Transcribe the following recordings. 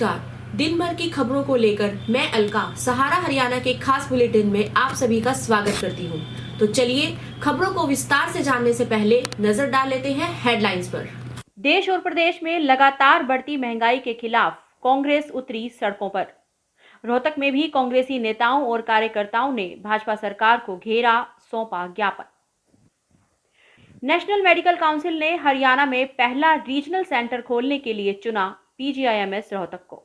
नमस्कार। दिन भर की खबरों को लेकर मैं अलका सहारा हरियाणा के खास बुलेटिन में आप सभी का स्वागत करती हूं। तो चलिए खबरों को विस्तार से जानने से पहले नजर डाल लेते हैं हेडलाइंस पर। देश और प्रदेश में लगातार बढ़ती महंगाई के खिलाफ कांग्रेस उतरी सड़कों पर। रोहतक में भी कांग्रेसी नेताओं और कार्यकर्ताओं ने भाजपा सरकार को घेरा, सौंपा ज्ञापन। नेशनल मेडिकल काउंसिल ने हरियाणा में पहला रीजनल सेंटर खोलने के लिए चुना पीजीआईएमएस रोहतक को।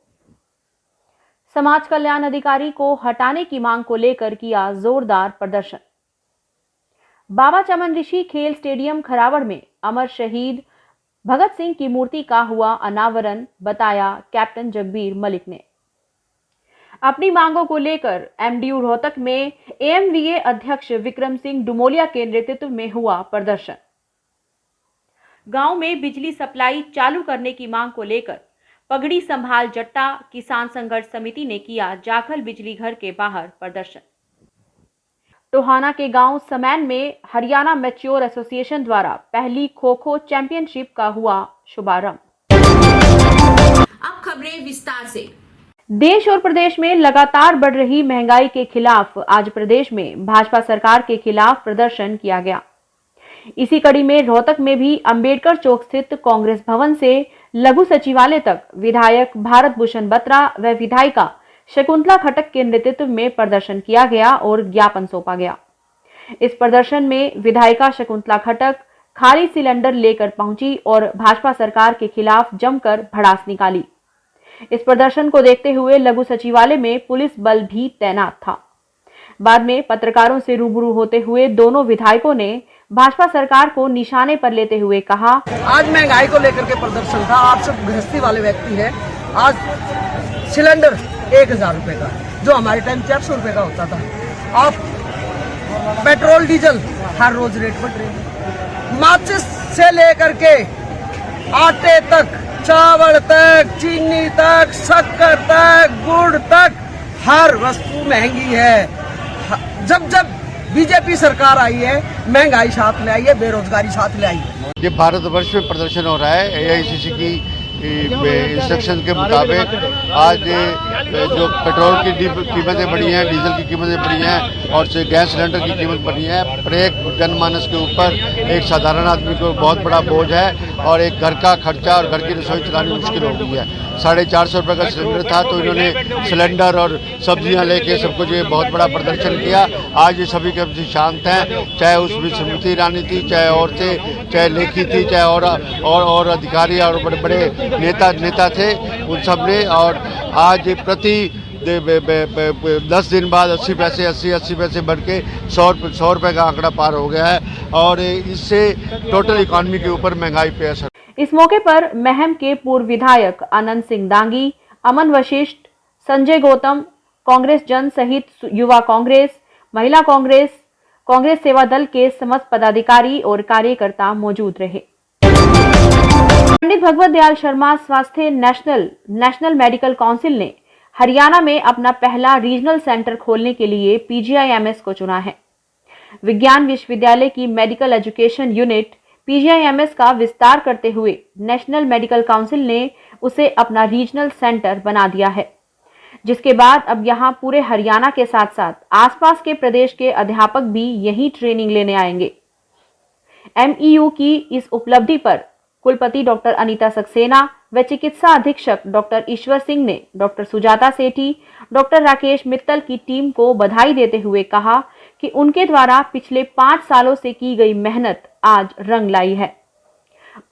समाज कल्याण अधिकारी को हटाने की मांग को लेकर किया जोरदार प्रदर्शन। बाबा चमन ऋषि खेल स्टेडियम खरावड़ में अमर शहीद भगत सिंह की मूर्ति का हुआ अनावरण, बताया कैप्टन जगबीर मलिक ने। अपनी मांगों को लेकर एमडीयू रोहतक में एएमवीए अध्यक्ष विक्रम सिंह डुमोलिया के नेतृत्व में हुआ प्रदर्शन। गांव में बिजली सप्लाई चालू करने की मांग को लेकर पगड़ी संभाल जट्टा किसान संघर्ष समिति ने किया जाखल बिजली घर के बाहर प्रदर्शन। टोहाना के गांव समैन में हरियाणा मैच्योर एसोसिएशन द्वारा पहली खो-खो चैंपियनशिप का हुआ शुभारंभ। अब खबरें विस्तार से। देश और प्रदेश में लगातार बढ़ रही महंगाई के खिलाफ आज प्रदेश में भाजपा सरकार के खिलाफ प्रदर्शन किया गया। इसी कड़ी में रोहतक में भी अंबेडकर चौक स्थित कांग्रेस भवन से लघु सचिवालय तक विधायक भारत भूषण बत्रा व विधायिका शकुंतला खटक के नेतृत्व में प्रदर्शन किया गया और ज्ञापन सौंपा गया। इस प्रदर्शन में विधायिका शकुंतला खटक खाली सिलेंडर लेकर पहुंची और भाजपा सरकार के खिलाफ जमकर भड़ास निकाली। इस प्रदर्शन को देखते हुए लघु सचिवालय में पुलिस बल भी तैनात था। बाद में पत्रकारों से रूबरू होते हुए दोनों विधायकों ने भाजपा सरकार को निशाने पर लेते हुए कहा, आज महंगाई को लेकर के प्रदर्शन था। आप सब गृहस्थी वाले व्यक्ति हैं। आज सिलेंडर 1000 रुपए का, जो हमारे टाइम 400 रुपए का होता था। आप पेट्रोल डीजल हर रोज रेट बढ़ रही है। माचिस से लेकर के आटे तक, चावल तक, चीनी तक, शक्कर तक, गुड़ तक, हर वस्तु महंगी है। जब बीजेपी सरकार आई है, महंगाई साथ ले आई है, बेरोजगारी साथ ले आई है। ये भारतवर्ष में प्रदर्शन हो रहा है। एआईसीसी की इंस्ट्रक्शन के मुताबिक आज जो पेट्रोल की कीमतें बढ़ी हैं, डीजल की कीमतें बढ़ी हैं और गैस सिलेंडर की कीमत बढ़ी है। प्रत्येक जनमानस के ऊपर एक साधारण आदमी को बहुत बड़ा बोझ है और एक घर का खर्चा और घर की रसोई चलानी मुश्किल हो गई है। 450 रुपये का सिलेंडर था तो इन्होंने सिलेंडर और सब्जियां लेके सब कुछ ये बहुत बड़ा प्रदर्शन किया। आज ये सभी के प्रति शांत हैं, चाहे उसमें स्मृति ईरानी थी, चाहे औरतें, चाहे लेखी थी, चाहे और अधिकारी और बड़े बड़े नेता थे, उन सब ने। और आज प्रति 10 दिन बाद 80 पैसे बढ़ के 100 रुपये का आंकड़ा पार हो गया है और इससे टोटल इकॉनमी के ऊपर महंगाई पे असर। इस मौके पर महम के पूर्व विधायक आनंद सिंह दांगी, अमन वशिष्ठ, संजय गौतम, कांग्रेस जन सहित युवा कांग्रेस, महिला कांग्रेस, कांग्रेस सेवा दल के समस्त पदाधिकारी और कार्यकर्ता मौजूद रहे। पंडित भगवत दयाल शर्मा स्वास्थ्य नेशनल मेडिकल काउंसिल ने हरियाणा में अपना पहला रीजनल सेंटर खोलने के लिए पीजीआईएमएस को चुना है। विज्ञान विश्वविद्यालय की मेडिकल एजुकेशन यूनिट पीजीआईएमएस का विस्तार करते हुए नेशनल मेडिकल काउंसिल ने उसे अपना रीजनल सेंटर बना दिया है, जिसके बाद अब यहां पूरे हरियाणा के साथ साथ आसपास के प्रदेश के अध्यापक भी यहीं ट्रेनिंग लेने आएंगे। एमईयू की इस उपलब्धि पर कुलपति डॉक्टर अनीता सक्सेना व चिकित्सा अधीक्षक डॉक्टर ईश्वर सिंह ने डॉक्टर सुजाता सेठी, डॉक्टर राकेश मित्तल की टीम को बधाई देते हुए कहा कि उनके द्वारा पिछले 5 सालों से की गई मेहनत आज रंग लाई है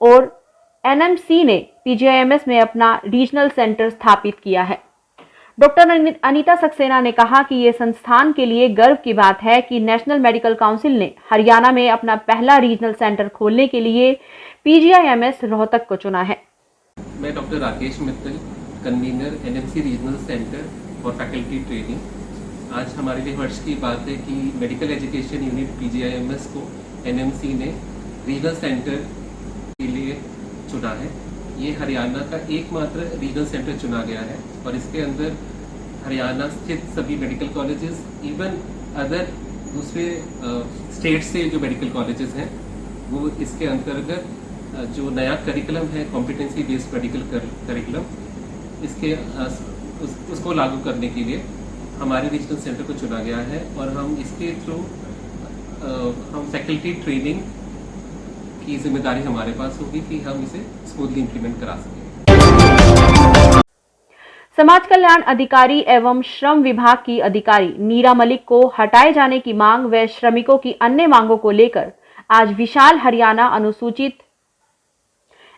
और एनएमसी ने पीजीआईएमएस में अपना रीजनल सेंटर स्थापित किया है। डॉक्टर अनीता सक्सेना ने कहा कि ये संस्थान के लिए गर्व की बात है कि नेशनल मेडिकल काउंसिल ने हरियाणा में अपना पहला रीजनल सेंटर खोलने के लिए पीजीआईएमएस रोहतक को चुना है। मैं doctor Rakesh Mittal, convener NMC regional centre for faculty training. आज हमारे लिए हर्ष की बात है कि मेडिकल एजुकेशन यूनिट पीजीआईएमएस को एनएमसी ने रीजनल सेंटर के लिए चुना है। ये हरियाणा का एकमात्र रीजनल सेंटर चुना गया है और इसके अंदर हरियाणा स्थित सभी मेडिकल कॉलेजेस, इवन अदर दूसरे स्टेट से जो मेडिकल कॉलेजेस हैं वो इसके अंतर्गत जो नया करिकुलम है कॉम्पिटेंसी बेस्ड मेडिकल करिकुलम इसके उसको लागू करने के लिए हमारे रीजनल सेंटर को चुना गया है और हम इसके थ्रू हम फैकल्टी ट्रेनिंग की जिम्मेदारी हमारे पास होगी कि हम इसे स्मूथली इम्प्लीमेंट करा सकें। समाज कल्याण अधिकारी एवं श्रम विभाग की अधिकारी नीरा मलिक को हटाए जाने की मांग व श्रमिकों की अन्य मांगों को लेकर आज विशाल हरियाणा अनुसूचित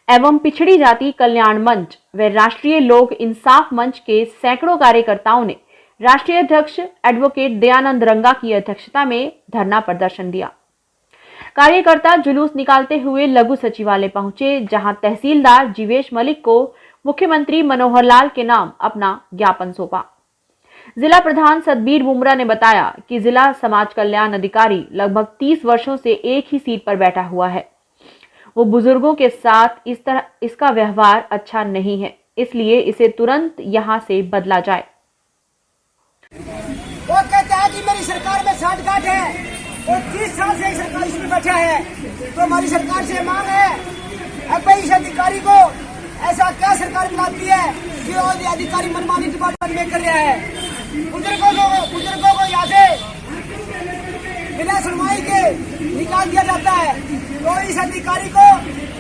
एवं पिछड़ी जाति कल्याण मंच व राष्ट्रीय लोक इंसाफ मंच के सैकड़ों कार्यकर्ताओं ने राष्ट्रीय अध्यक्ष एडवोकेट दयानंद रंगा की अध्यक्षता में धरना प्रदर्शन दिया। कार्यकर्ता जुलूस निकालते हुए लघु सचिवालय पहुंचे, जहां तहसीलदार जीवेश मलिक को मुख्यमंत्री मनोहर लाल के नाम अपना ज्ञापन सौंपा। जिला प्रधान सतबीर बुमरा ने बताया कि जिला समाज कल्याण अधिकारी लगभग 30 वर्षों से एक ही सीट पर बैठा हुआ है। वो बुजुर्गों के साथ इसका व्यवहार अच्छा नहीं है, इसलिए इसे तुरंत यहां से बदला जाए। वो कहता है कि मेरी सरकार में साठगांठ है और 30 साल से सरकार इसमें बैठा है, तो हमारी सरकार से मांग है अब इस अधिकारी को ऐसा क्या सरकार बनाती है कि वो अधिकारी मनमानी डिपार्टमेंट में कर रहा है। बुजुर्गों को यहाँ से बिना सुनवाई के निकाल दिया जाता है, तो इस अधिकारी को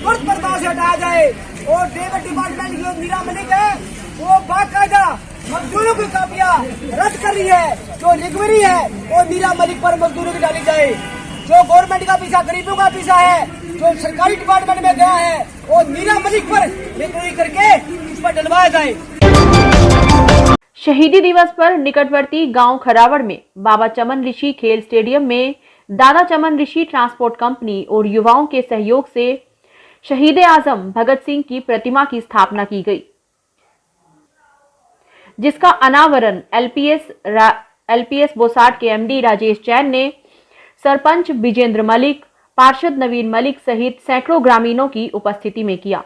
तुरंत पदभार से हटाया जाए। और लेबर डिपार्टमेंट की जो नीरा मलिक है वो बाकायदा मजदूरों की कापियां रद्द कर रही है, जो रिकवरी है वो नीरा मलिक पर मजदूरों की डाली जाए। जो गवर्नमेंट का पैसा गरीबों का पैसा है, जो सरकारी डिपार्टमेंट में गया है वो नीरा मलिक पर रिकवरी करके इस पर डलवाया जाए। शहीदी दिवस पर निकटवर्ती गांव खरावड़ में बाबा चमन ऋषि खेल स्टेडियम में दादा चमन ऋषि ट्रांसपोर्ट कंपनी और युवाओं के सहयोग से शहीद आजम भगत सिंह की प्रतिमा की स्थापना की गई, जिसका अनावरण एलपीएस बोसाट के एमडी राजेश जैन ने, सरपंच विजेंद्र मलिक, पार्षद नवीन मलिक सहित सैकड़ों ग्रामीणों की उपस्थिति में किया।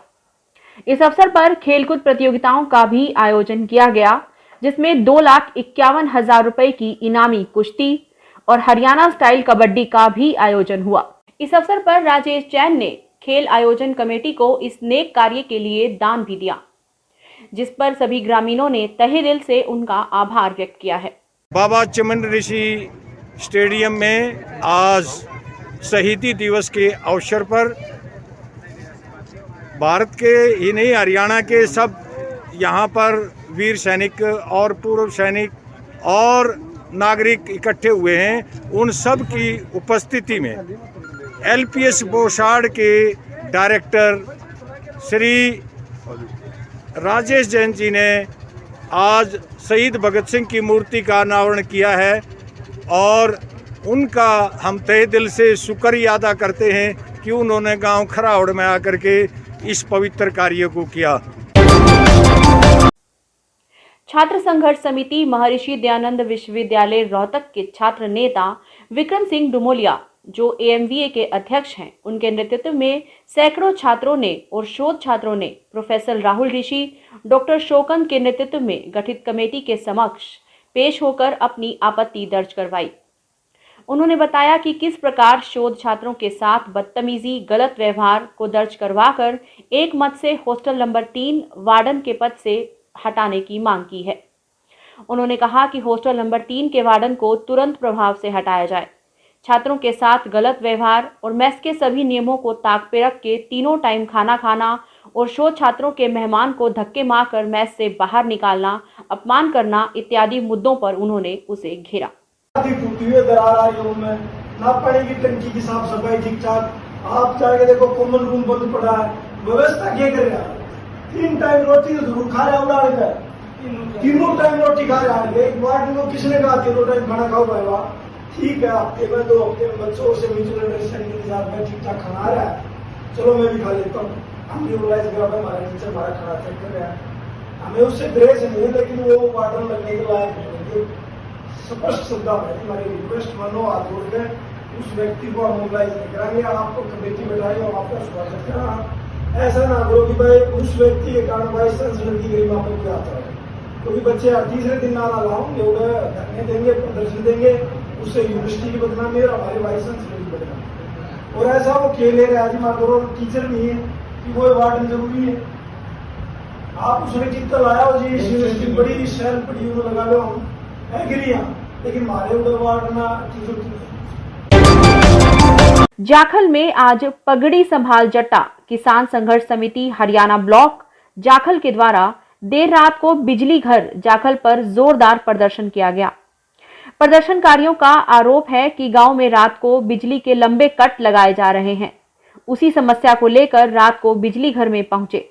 इस अवसर पर खेलकूद प्रतियोगिताओं का भी आयोजन किया गया, जिसमें 2,51,000 रुपए की इनामी कुश्ती और हरियाणा स्टाइल कबड्डी का भी आयोजन हुआ। इस अवसर पर राजेश जैन ने खेल आयोजन कमेटी को इस नेक कार्य के लिए दान भी दिया, जिस पर सभी ग्रामीणों ने तहे दिल से उनका आभार व्यक्त किया है। बाबा चमन ऋषि स्टेडियम में आज शहीदी दिवस के अवसर पर भारत के ही नहीं हरियाणा के सब यहाँ पर वीर सैनिक और पूर्व सैनिक और नागरिक इकट्ठे हुए हैं। उन सब की उपस्थिति में एलपीएस बोसाड़ के डायरेक्टर श्री राजेश जैन जी ने आज शहीद भगत सिंह की मूर्ति का अनावरण किया है और उनका हम तहे दिल से शुक्रिया अदा करते हैं कि उन्होंने गांव खरावड़ में आकर के इस पवित्र कार्य को किया। छात्र संघर्ष समिति महर्षि दयानंद विश्वविद्यालय रोहतक के छात्र नेता विक्रम सिंह डुमोलिया, जो एएमवीए के अध्यक्ष हैं, उनके नेतृत्व में सैकड़ों छात्रों ने और शोध छात्रों ने प्रोफेसर राहुल ऋषि, डॉक्टर शोकन के नेतृत्व में गठित कमेटी के समक्ष पेश होकर अपनी आपत्ति दर्ज करवाई। उन्होंने बताया कि किस प्रकार शोध छात्रों के साथ बदतमीजी, गलत व्यवहार को दर्ज करवाकर एक मत से हॉस्टल नंबर 3 वार्डन के पद से हटाने की मांग की है। उन्होंने कहा कि हॉस्टल नंबर 3 के वार्डन को तुरंत प्रभाव से हटाया जाए। छात्रों के साथ गलत व्यवहार और मेस के सभी नियमों को ताक पे रख के तीनों टाइम खाना खाना और शोध छात्रों के मेहमान को धक्के मारकर मेस से बाहर निकालना, अपमान करना इत्यादि मुद्दों पर उन्होंने उसे घेरा। टूटी हुई दरार आ रही है, ना पानी की टंकी की साफ सफाई ठीक ठाक, आप जाके देखो कॉमन रूम बंद पड़ा है, व्यवस्था क्या कर रहा है? 3 टाइम रोटी तो जरूर खा रहा है, तीनों टाइम रोटी खा रहा है। एक बार को किसने कहा तीनों टाइम खाना खाओ भाई? ठीक है, हफ्ते में 2 हफ्ते में बच्चों से म्यूचुअल अंडरस्टैंडिंग के साथ में ठीक ठाक खाना आ रहा है, चलो मैं भी खा लेता हूँ। हम रियलाइज कर रहे हमारे टीचर हमारा खाना चेक कर रहा है, हमें उससे ग्रेस नहीं है, लेकिन वो वार्डन लगने के लायक नहीं है। स्पष्ट शब्द है, हमारी रिक्वेस्ट मानो हाथ जोड़ के उस व्यक्ति को हम मोबिलाइज नहीं कराएंगे। आपको कमेटी बैठाई और आपका स्वागत करा। ऐसा ना करो कि भाई उस व्यक्ति के कारण वाइस चांसलर की गरिमा पर क्या आता है, क्योंकि बच्चे तीसरे दिन नारा लाओगे, धरने देंगे, प्रदर्शन देंगे, उससे यूनिवर्सिटी की बदनामी और हमारे वाइस चांसलर की बदनामी। और ऐसा वो खेल ले रहा है, मान करो टीचर नहीं है कि वो वार्डन जरूरी है। आप सुरक्षित लाया हो जी, इसकी बड़ी शहर पड़ी लगा लो है गिरिया, लेकिन हमारे उधर वारना चीजों। जाखल में आज पगड़ी संभाल जट्टा किसान संघर्ष समिति हरियाणा ब्लॉक जाखल के द्वारा देर रात को बिजली घर जाखल पर जोरदार प्रदर्शन किया गया। प्रदर्शनकारियों का आरोप है कि गांव में रात को बिजली के लंबे कट लगाए जा रहे हैं। उसी समस्या को लेकर रात को बिजली घर में पहुंचे।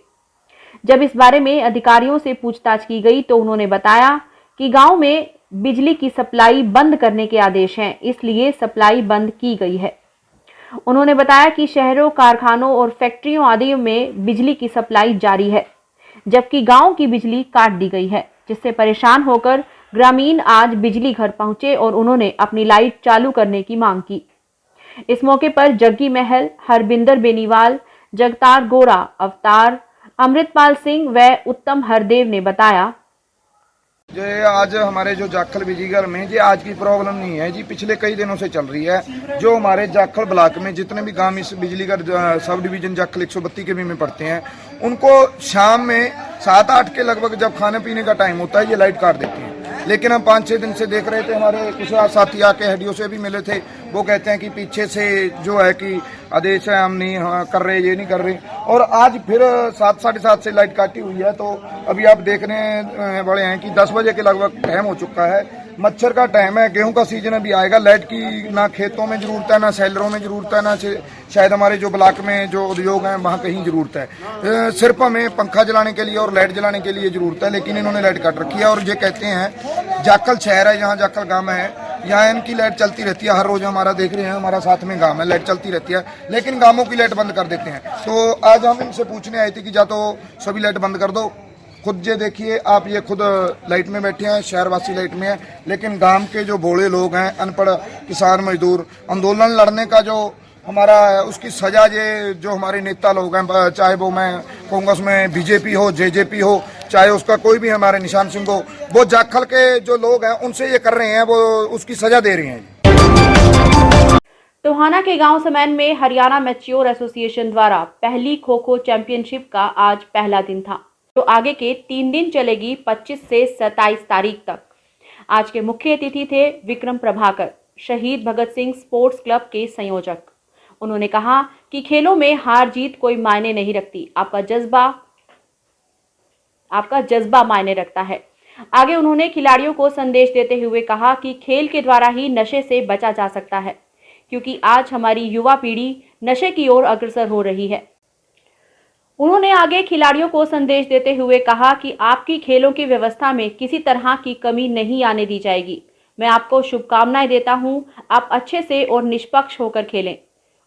जब इस बारे में अधिकारियों से पूछताछ की गई तो उन्होंने बताया कि गांव में बिजली की सप्लाई बंद करने के आदेश हैं, इसलिए सप्लाई बंद की गई है। उन्होंने बताया कि शहरों, कारखानों और फैक्ट्रियों आदि में बिजली की सप्लाई जारी है, जबकि गांव की बिजली काट दी गई है, जिससे परेशान होकर ग्रामीण आज बिजली घर पहुंचे और उन्होंने अपनी लाइट चालू करने की मांग की। इस मौके पर जग्गी महल, हरबिंदर बेनीवाल, जगतार गोरा, अवतार, अमृतपाल सिंह व उत्तम हरदेव ने बताया। ये आज हमारे जो जाखल बिजलीघर में ये आज की प्रॉब्लम नहीं है जी, पिछले कई दिनों से चल रही है। जो हमारे जाखल ब्लॉक में जितने भी गांव इस बिजलीघर सब डिवीजन जाखल 132 के भी में पड़ते हैं, उनको शाम में 7-8 के लगभग जब खाने पीने का टाइम होता है ये लाइट काट देती है। लेकिन हम 5-6 दिन से देख रहे थे, हमारे कुछ साथी आके हेडियो से भी मिले थे, वो कहते हैं कि पीछे से जो है कि आदेश है, हम नहीं कर रहे, ये नहीं कर रहे। और आज फिर 7-7:30 से लाइट काटी हुई है। तो अभी आप देखने वाले हैं कि 10 बजे के लगभग टाइम हो चुका है। मच्छर का टाइम है, गेहूं का सीजन अभी आएगा। लाइट की ना खेतों में जरूरत है, ना सेलरों में जरूरत है, ना शायद हमारे जो ब्लॉक में जो उद्योग हैं वहाँ कहीं जरूरत है। सिर्फ हमें पंखा जलाने के लिए और लाइट जलाने के लिए जरूरत है, लेकिन इन्होंने लाइट काट रखी है। और ये कहते हैं जाखल शहर है, यहाँ जाखल गाँव है, यहाँ इनकी लाइट चलती रहती है। हर रोज हमारा देख रहे हैं, हमारा साथ में गाँव है, लाइट चलती रहती है, लेकिन गाँवों की लाइट बंद कर देते हैं। तो आज हम इनसे पूछने आए थे कि या तो सभी लाइट बंद कर दो। खुद ये देखिए आप, ये खुद लाइट में बैठे हैं, शहरवासी लाइट में है, लेकिन गांव के जो भोले लोग हैं, अनपढ़ किसान मजदूर, आंदोलन लड़ने का जो हमारा उसकी सजा ये जो हमारे नेता लोग हैं, चाहे वो मैं कहूँगा उसमें बीजेपी हो, जेजेपी हो, चाहे उसका कोई भी हमारे निशान सिंह हो, वो जाखल के जो लोग हैं उनसे ये कर रहे हैं, वो उसकी सजा दे रहे हैं। टोहाना के गांव समैन में हरियाणा मैच्योर एसोसिएशन द्वारा पहली खो-खो चैंपियनशिप का आज पहला दिन था, जो आगे के 3 दिन चलेगी 25 से 27 तारीख तक। आज के मुख्य अतिथि थे विक्रम प्रभाकर, शहीद भगत सिंह स्पोर्ट्स क्लब के संयोजक। उन्होंने कहा कि खेलों में हार जीत कोई मायने नहीं रखती, आपका जज्बा मायने रखता है। आगे उन्होंने खिलाड़ियों को संदेश देते हुए कहा कि खेल के द्वारा ही नशे से बचा जा सकता है, क्योंकि आज हमारी युवा पीढ़ी नशे की ओर अग्रसर हो रही है। उन्होंने आगे खिलाड़ियों को संदेश देते हुए कहा कि आपकी खेलों की व्यवस्था में किसी तरह की कमी नहीं आने दी जाएगी। मैं आपको शुभकामनाएं देता हूं, आप अच्छे से और निष्पक्ष होकर खेलें।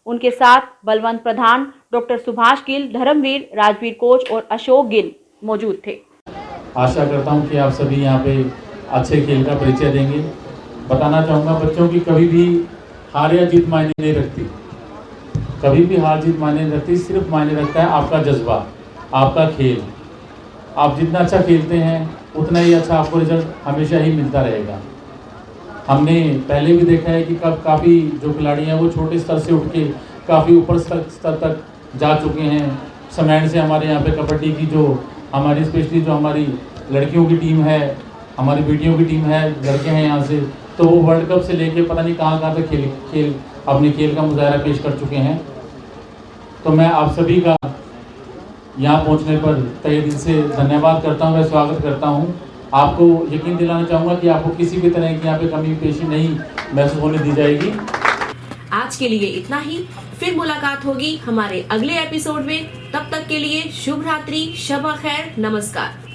उनके साथ बलवंत प्रधान, डॉक्टर सुभाष गिल, धर्मवीर, राजवीर कोच और अशोक गिल मौजूद थे। आशा करता हूं कि आप सभी यहां पे अच्छे खेल का परिचय देंगे। बताना चाहूँगा बच्चों की कभी भी हार या जीत मायने नहीं रखती, कभी भी हार जीत मायने नहीं रखती, सिर्फ मायने रखता है आपका जज्बा, आपका खेल। आप जितना अच्छा खेलते हैं उतना ही अच्छा आपको रिजल्ट हमेशा ही मिलता रहेगा। हमने पहले भी देखा है कि काफ़ी जो खिलाड़ी हैं वो छोटे स्तर से उठ के काफ़ी ऊपर स्तर तक जा चुके हैं। समैन से हमारे यहाँ पे कबड्डी की जो हमारी स्पेशली जो हमारी लड़कियों की टीम है, हमारी बेटियों की टीम है, लड़के हैं यहाँ से, तो वो वर्ल्ड कप से लेके पता नहीं कहाँ तक खेल अपने खेल का मुजाहरा पेश कर चुके हैं। तो मैं आप सभी का यहाँ पहुँचने पर तहे दिल से धन्यवाद करता हूँ, मैं स्वागत करता हूँ। आपको यकीन दिलाना चाहूँगा कि आपको किसी भी तरह की यहाँ पे कमी पेशी नहीं महसूस होने दी जाएगी। आज के लिए इतना ही, फिर मुलाकात होगी हमारे अगले एपिसोड में। तब तक के लिए शुभ रात्रि, शब खैर, नमस्कार।